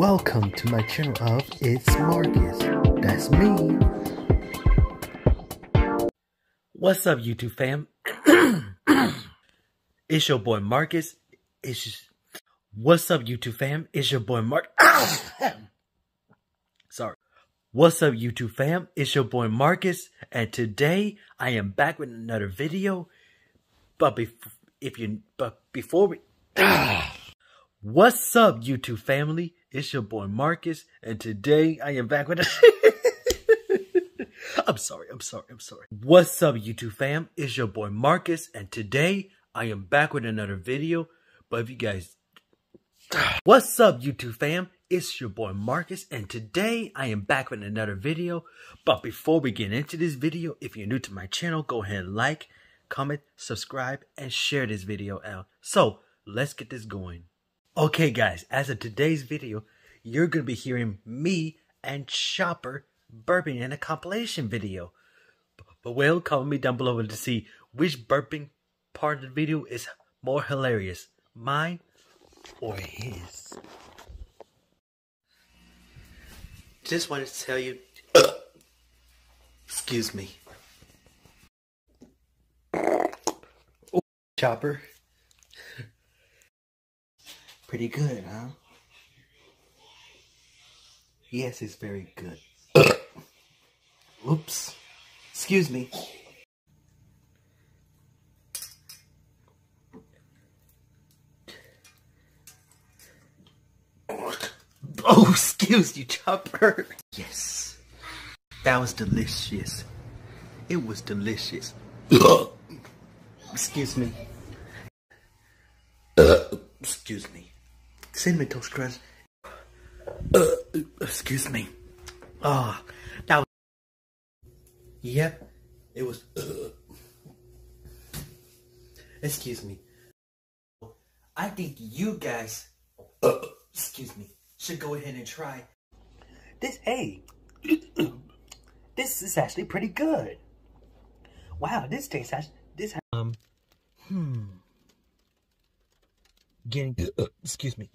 Welcome to my channel of It's Marcus. That's me. What's up, YouTube fam? It's your boy Marcus. What's up, YouTube fam? It's your boy Mark. Sorry. What's up, YouTube fam? It's your boy Marcus, and today I am back with another video. But before we what's up, YouTube family? It's your boy Marcus, and today I am back with I'm sorry. What's up, YouTube fam? It's your boy Marcus, and today I am back with another video. But if you guys what's up, YouTube fam? It's your boy Marcus, and today I am back with another video. But before we get into this video, if you're new to my channel, go ahead and like, comment, subscribe, and share this video out. So let's get this going. Okay guys, as of today's video, you're going to be hearing me and Chopper burping in a compilation video. But well, comment me down below to see which burping part of the video is more hilarious, mine or his. Just wanted to tell you, excuse me. Ooh, Chopper. Pretty good, huh? Yes, it's very good. Oops. Excuse me. Oh, excuse you, Chopper. Yes. That was delicious. It was delicious. Excuse me. Excuse me. Cinnamon Toast Crunch. Excuse me. Oh, that was... Yep, it was... Excuse me. I think you guys... excuse me. Should go ahead and try... This, hey... this is actually pretty good. Wow, this tastes actually... This... Getting... excuse me.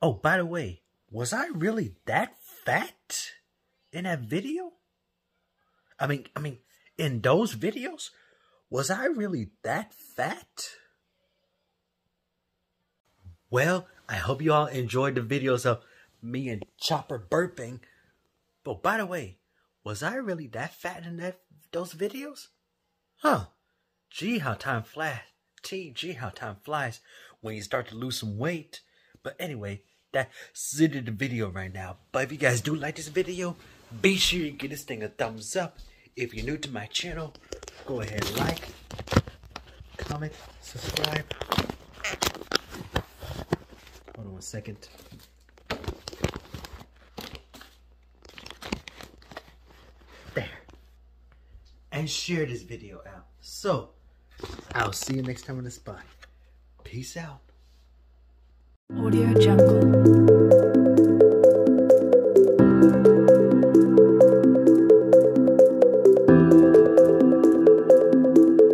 Oh, by the way, was I really that fat in that video? I mean, in those videos, was I really that fat? Well, I hope you all enjoyed the videos of me and Chopper burping. But by the way, was I really that fat in those videos? Huh. Gee, how time flies. Gee, how time flies when you start to lose some weight. But anyway, that's it in the video right now. But if you guys do like this video, be sure you give this thing a thumbs up. If you're new to my channel, go ahead and like, comment, subscribe. Hold on 1 second. There. And share this video out. So, I'll see you next time on the spot. Peace out. Audio Jungle.